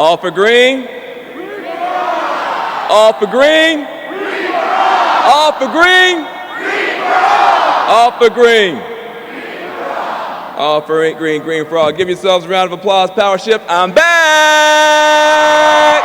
All for green? All for green? All for green? All for green. All for green, green for all. Give yourselves a round of applause. Power Shift, I'm back.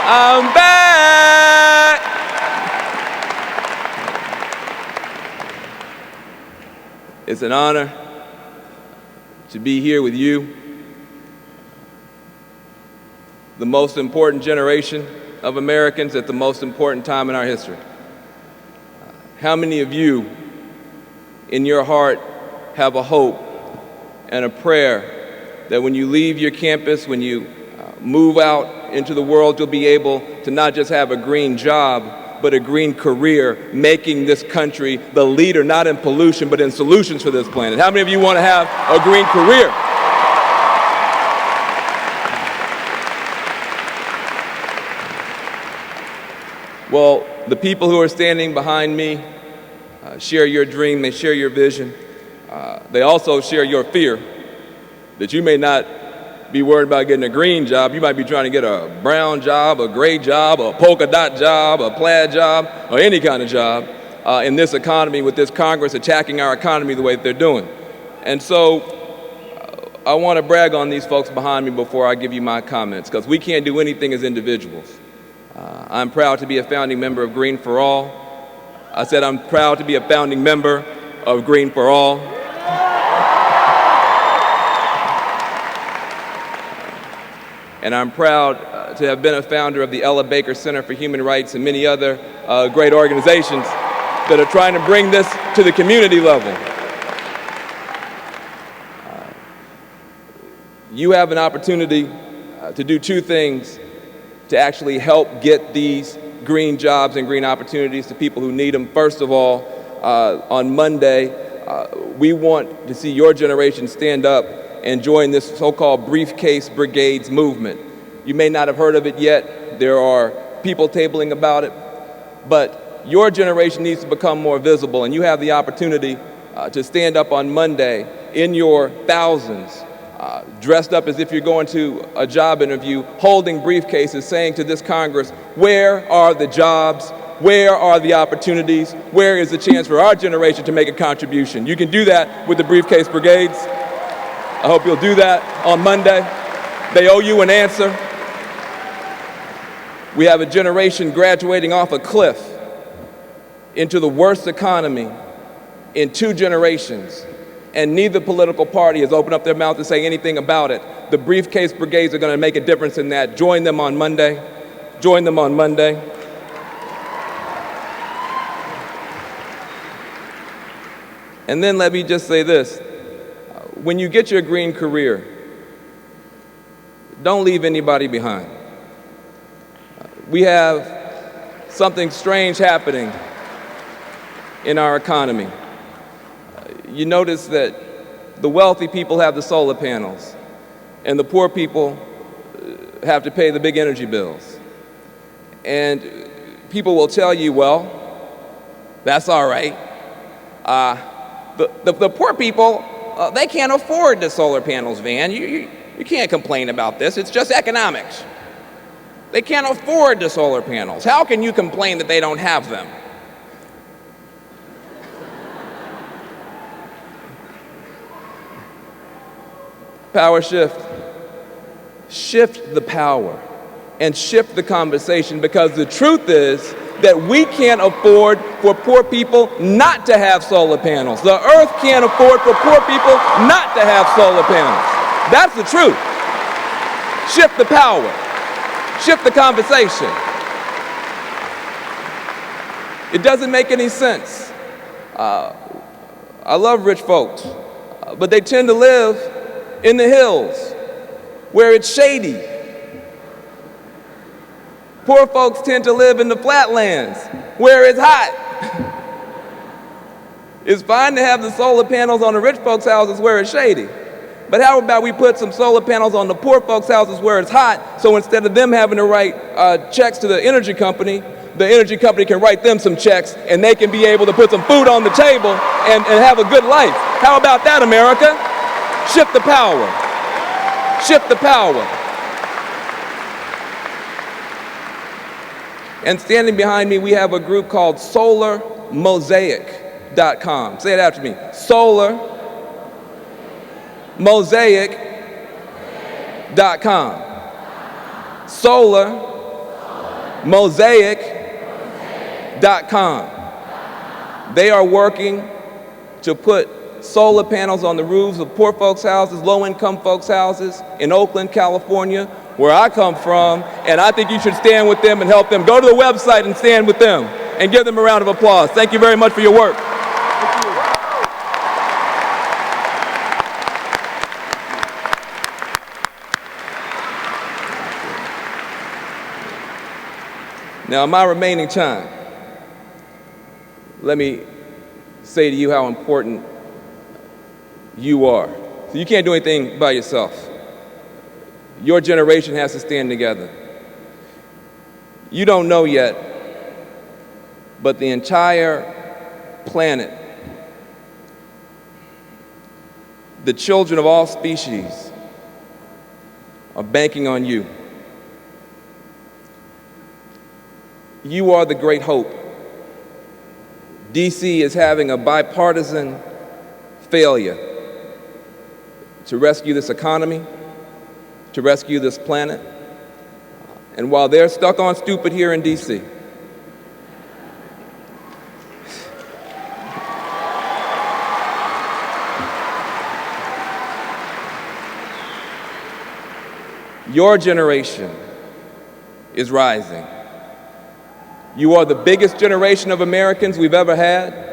I'm back. It's an honor to be here with you, the most important generation of Americans at the most important time in our history. How many of you in your heart have a hope and a prayer that when you leave your campus, when you move out into the world, you'll be able to not just have a green job, but a green career, making this country the leader, not in pollution, but in solutions for this planet? How many of you want to have a green career? Well, the people who are standing behind me share your dream, they share your vision. They also share your fear that you may not be worried about getting a green job. You might be trying to get a brown job, a gray job, a polka dot job, a plaid job, or any kind of job in this economy with this Congress attacking our economy the way that they're doing. And so I want to brag on these folks behind me before I give you my comments, because we can't do anything as individuals. I'm proud to be a founding member of Green for All. I said I'm proud to be a founding member of Green for All. And I'm proud to have been a founder of the Ella Baker Center for Human Rights and many other great organizations that are trying to bring this to the community level. You have an opportunity to do two things to actually help get these green jobs and green opportunities to people who need them. First of all, on Monday, we want to see your generation stand up and join this so-called briefcase brigades movement. You may not have heard of it yet. There are people tabling about it, but your generation needs to become more visible, and you have the opportunity to stand up on Monday in your thousands, dressed up as if you're going to a job interview, holding briefcases, saying to this Congress, where are the jobs? Where are the opportunities? Where is the chance for our generation to make a contribution? You can do that with the briefcase brigades. I hope you'll do that on Monday. They owe you an answer. We have a generation graduating off a cliff into the worst economy in 2 generations, and neither political party has opened up their mouth to say anything about it. The briefcase brigades are going to make a difference in that. Join them on Monday. Join them on Monday. And then let me just say this. When you get your green career, don't leave anybody behind. We have something strange happening in our economy. You notice that the wealthy people have the solar panels, and the poor people have to pay the big energy bills. And people will tell you, well, that's all right. The poor people, they can't afford the solar panels, Van. You can't complain about this. It's just economics. They can't afford the solar panels. How can you complain that they don't have them? Power shift. Shift the power and shift the conversation, because the truth is that we can't afford for poor people not to have solar panels. The earth can't afford for poor people not to have solar panels. That's the truth. Shift the power. Shift the conversation. It doesn't make any sense. I love rich folks, but they tend to live in the hills where it's shady. Poor folks tend to live in the flatlands where it's hot. It's fine to have the solar panels on the rich folks' houses where it's shady. But how about we put some solar panels on the poor folks' houses where it's hot, so instead of them having to write checks to the energy company can write them some checks, and they can be able to put some food on the table and have a good life. How about that, America? Shift the power. Shift the power. And standing behind me, we have a group called SolarMosaic.com. Say it after me. SolarMosaic.com. SolarMosaic.com. They are working to put solar panels on the roofs of poor folks' houses, low-income folks' houses in Oakland, California, where I come from, and I think you should stand with them and help them. Go to the website and stand with them and give them a round of applause. Thank you very much for your work. Now, in my remaining time, let me say to you how important you are. So you can't do anything by yourself. Your generation has to stand together. You don't know yet, but the entire planet, the children of all species, are banking on you. You are the great hope. DC is having a bipartisan failure to rescue this economy, to rescue this planet. And while they're stuck on stupid here in DC, your generation is rising. You are the biggest generation of Americans we've ever had.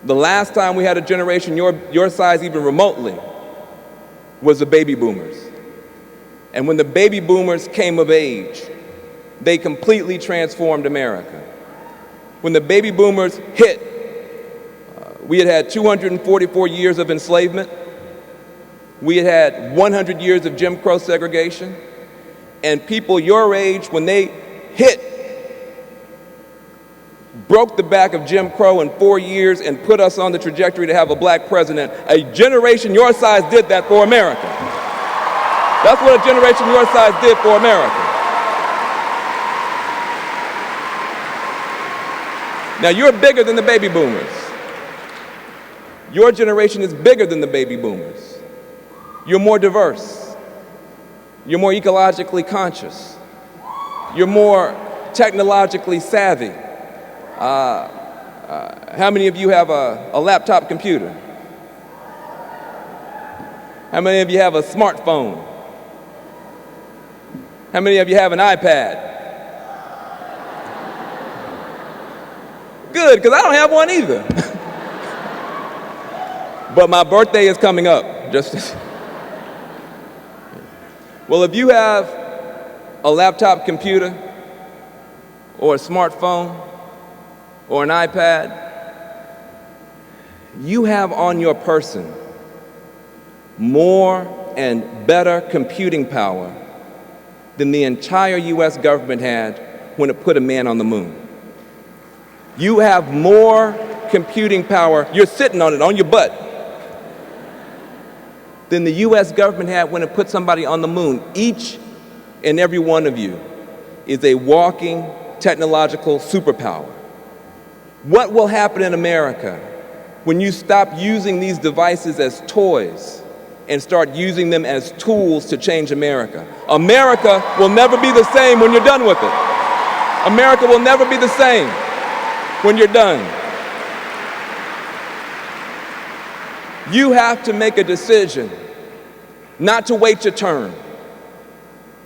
The last time we had a generation your size even remotely was the baby boomers. And when the baby boomers came of age, they completely transformed America. When the baby boomers hit, we had 244 years of enslavement. We had 100 years of Jim Crow segregation. And people your age, when they hit, broke the back of Jim Crow in 4 years and put us on the trajectory to have a black president. A generation your size did that for America. That's what a generation your size did for America. Now, you're bigger than the baby boomers. Your generation is bigger than the baby boomers. You're more diverse. You're more ecologically conscious. You're more technologically savvy. How many of you have a laptop computer? How many of you have a smartphone? How many of you have an iPad? Good, because I don't have one either. But my birthday is coming up. Well, if you have a laptop computer or a smartphone or an iPad, you have on your person more and better computing power than the entire US government had when it put a man on the moon. You have more computing power, you're sitting on it, on your butt, than the US government had when it put somebody on the moon. Each and every one of you is a walking technological superpower. What will happen in America when you stop using these devices as toys and start using them as tools to change America? America will never be the same when you're done with it. America will never be the same when you're done. You have to make a decision not to wait your turn.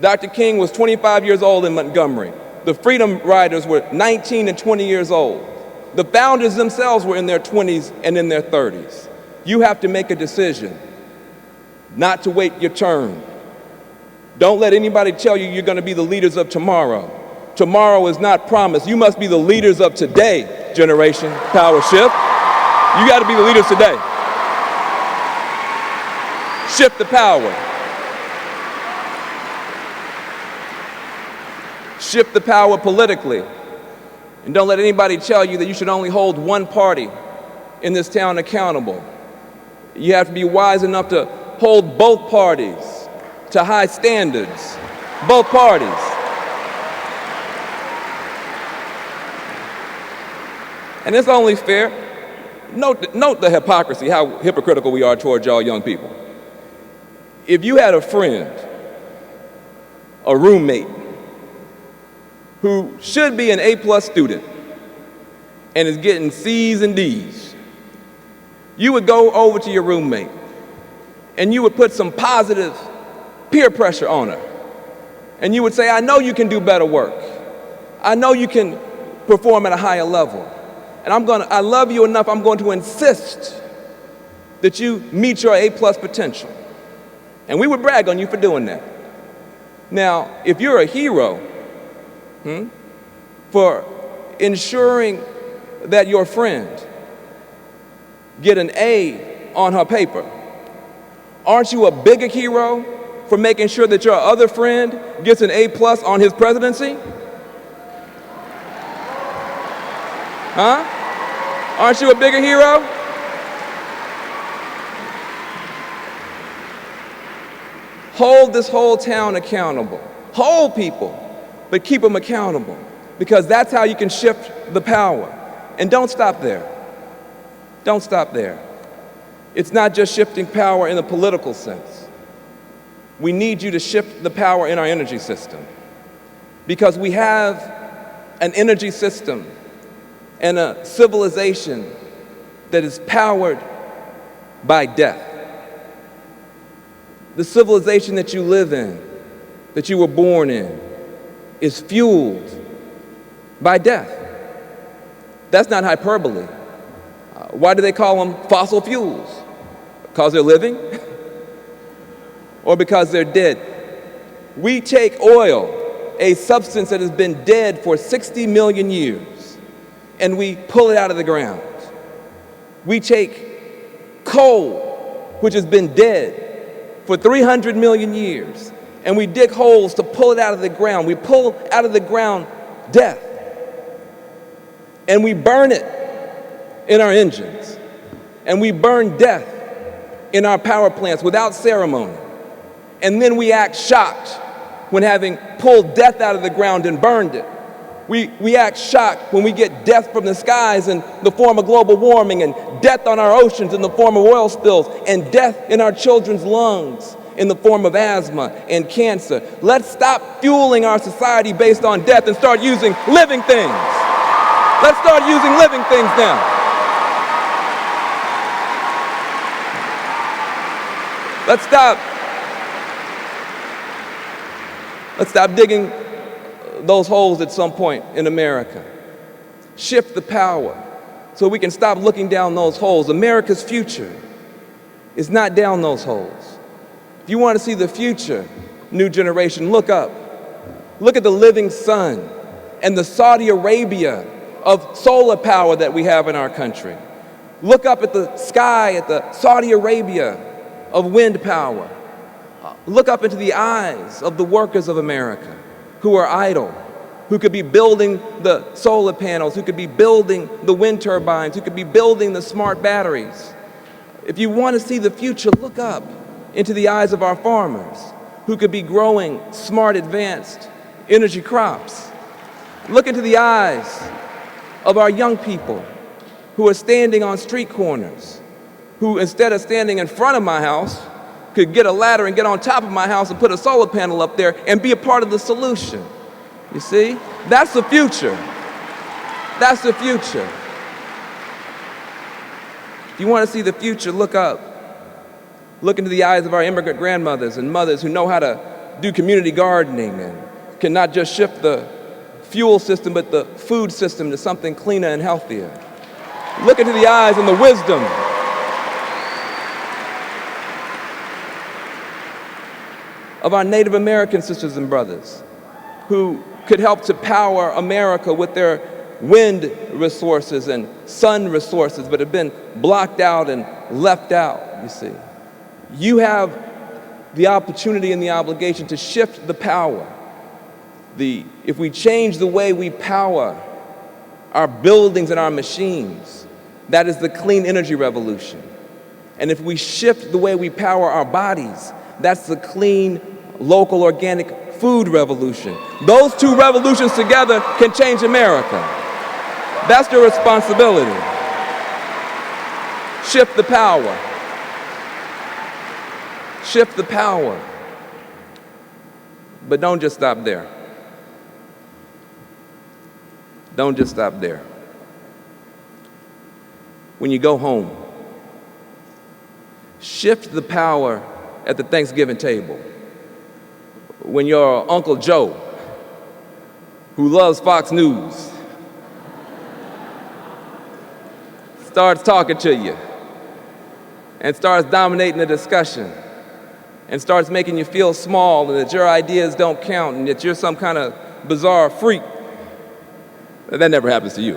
Dr. King was 25 years old in Montgomery. The Freedom Riders were 19 and 20 years old. The founders themselves were in their 20s and in their 30s. You have to make a decision not to wait your turn. Don't let anybody tell you you're going to be the leaders of tomorrow. Tomorrow is not promised. You must be the leaders of today, Generation Power Shift. You got to be the leaders today. Shift the power. Shift the power politically. And don't let anybody tell you that you should only hold one party in this town accountable. You have to be wise enough to hold both parties to high standards. Both parties. And it's only fair. Note the hypocrisy, how hypocritical we are towards y'all young people. If you had a friend, a roommate, who should be an A+ student and is getting C's and D's, you would go over to your roommate and you would put some positive peer pressure on her. And you would say, I know you can do better work. I know you can perform at a higher level. And I love you enough, I'm going to insist that you meet your A+ potential. And we would brag on you for doing that. Now, if you're a hero for ensuring that your friend get an A on her paper, aren't you a bigger hero for making sure that your other friend gets an A+ on his presidency? Huh? Aren't you a bigger hero? Hold this whole town accountable. Hold people, but keep them accountable, because that's how you can shift the power. And don't stop there. Don't stop there. It's not just shifting power in the political sense. We need you to shift the power in our energy system, because we have an energy system and a civilization that is powered by death. The civilization that you live in, that you were born in, is fueled by death. That's not hyperbole. Why do they call them fossil fuels? Because they're living? Or because they're dead? We take oil, a substance that has been dead for 60 million years, and we pull it out of the ground. We take coal, which has been dead for 300 million years, and we dig holes to pull it out of the ground. We pull out of the ground death, and we burn it in our engines, and we burn death in our power plants without ceremony. And then we act shocked when, having pulled death out of the ground and burned it, we act shocked when we get death from the skies in the form of global warming, and death on our oceans in the form of oil spills, and death in our children's lungs in the form of asthma and cancer. Let's stop fueling our society based on death and start using living things. Let's start using living things now. Let's stop digging those holes at some point in America. Shift the power so we can stop looking down those holes. America's future is not down those holes. If you want to see the future, new generation, look up. Look at the living sun and the Saudi Arabia of solar power that we have in our country. Look up at the sky, at the Saudi Arabia of wind power. Look up into the eyes of the workers of America who are idle, who could be building the solar panels, who could be building the wind turbines, who could be building the smart batteries. If you want to see the future, look up into the eyes of our farmers who could be growing smart, advanced energy crops. Look into the eyes of our young people who are standing on street corners, who, instead of standing in front of my house, could get a ladder and get on top of my house and put a solar panel up there and be a part of the solution. You see? That's the future. That's the future. If you want to see the future, look up. Look into the eyes of our immigrant grandmothers and mothers who know how to do community gardening and can not just shift the fuel system, but the food system to something cleaner and healthier. Look into the eyes and the wisdom of our Native American sisters and brothers who could help to power America with their wind resources and sun resources, but have been blocked out and left out, you see. You have the opportunity and the obligation to shift the power. If we change the way we power our buildings and our machines, that is the clean energy revolution. And if we shift the way we power our bodies, that's the clean, local, organic food revolution. Those two revolutions together can change America. That's your responsibility. Shift the power. Shift the power. But don't just stop there. Don't just stop there. When you go home, shift the power at the Thanksgiving table. When your Uncle Joe, who loves Fox News, starts talking to you and starts dominating the discussion and starts making you feel small and that your ideas don't count and that you're some kind of bizarre freak. That never happens to you.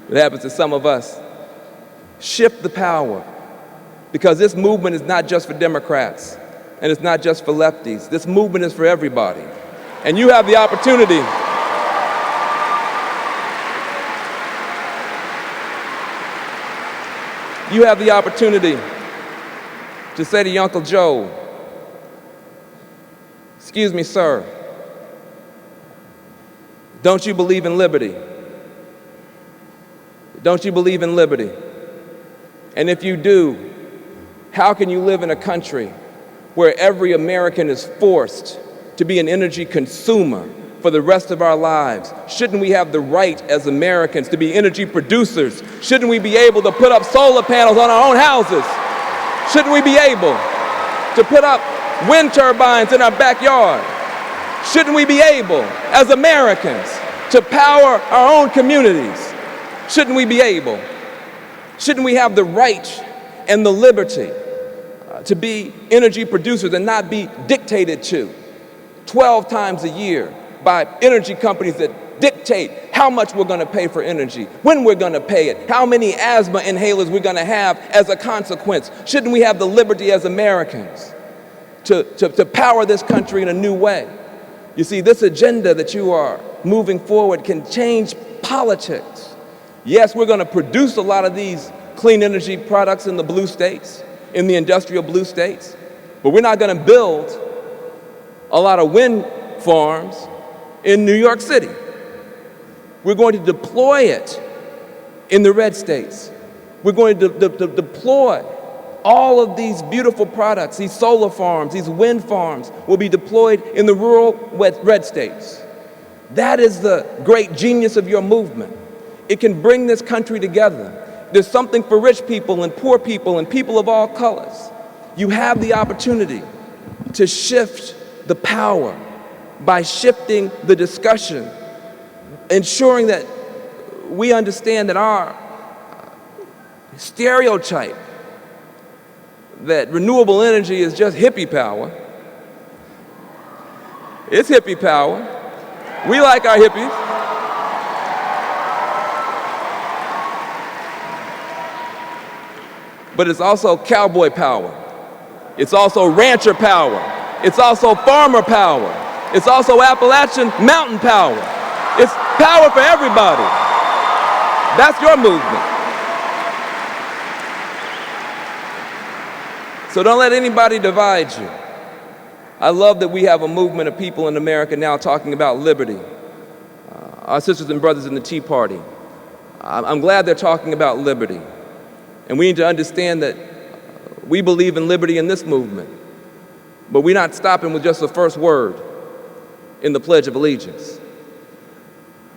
It happens to some of us. Shift the power, because this movement is not just for Democrats and it's not just for lefties. This movement is for everybody. And you have the opportunity to say to your Uncle Joe, "Excuse me, sir, don't you believe in liberty? Don't you believe in liberty? And if you do, how can you live in a country where every American is forced to be an energy consumer for the rest of our lives? Shouldn't we have the right as Americans to be energy producers? Shouldn't we be able to put up solar panels on our own houses? Shouldn't we be able to put up wind turbines in our backyard? Shouldn't we be able, as Americans, to power our own communities? Shouldn't we be able? Shouldn't we have the right and the liberty to be energy producers and not be dictated to 12 times a year by energy companies that dictate how much we're going to pay for energy, when we're going to pay it, how many asthma inhalers we're going to have as a consequence? Shouldn't we have the liberty as Americans to power this country in a new way? You see, this agenda that you are moving forward can change politics. Yes, we're going to produce a lot of these clean energy products in the blue states, in the industrial blue states, but we're not going to build a lot of wind farms in New York City. We're going to deploy it in the red states. We're going to deploy all of these beautiful products, these solar farms, these wind farms will be deployed in the rural red states. That is the great genius of your movement. It can bring this country together. There's something for rich people and poor people and people of all colors. You have the opportunity to shift the power by shifting the discussion, ensuring that we understand that our stereotype that renewable energy is just hippie power. It's hippie power. We like our hippies. But it's also cowboy power. It's also rancher power. It's also farmer power. It's also Appalachian mountain power. It's power for everybody. That's your movement. So don't let anybody divide you. I love that we have a movement of people in America now talking about liberty. Our sisters and brothers in the Tea Party. I'm glad they're talking about liberty. And we need to understand that we believe in liberty in this movement, but we're not stopping with just the first word in the Pledge of Allegiance.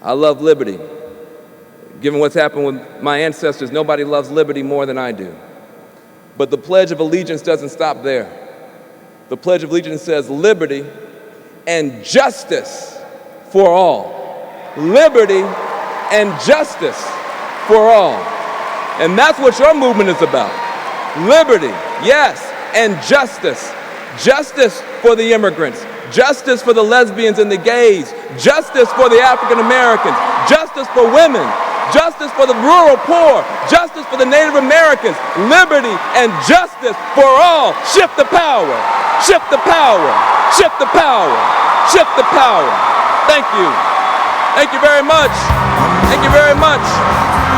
I love liberty. Given what's happened with my ancestors, nobody loves liberty more than I do. But the Pledge of Allegiance doesn't stop there. The Pledge of Allegiance says liberty and justice for all. Liberty and justice for all. And that's what your movement is about. Liberty, yes, and justice. Justice for the immigrants. Justice for the lesbians and the gays. Justice for the African Americans. Justice for women. Justice for the rural poor. Justice for the Native Americans. Liberty and justice for all. Shift the power. Shift the power. Shift the power. Shift the power. Thank you. Thank you very much. Thank you very much.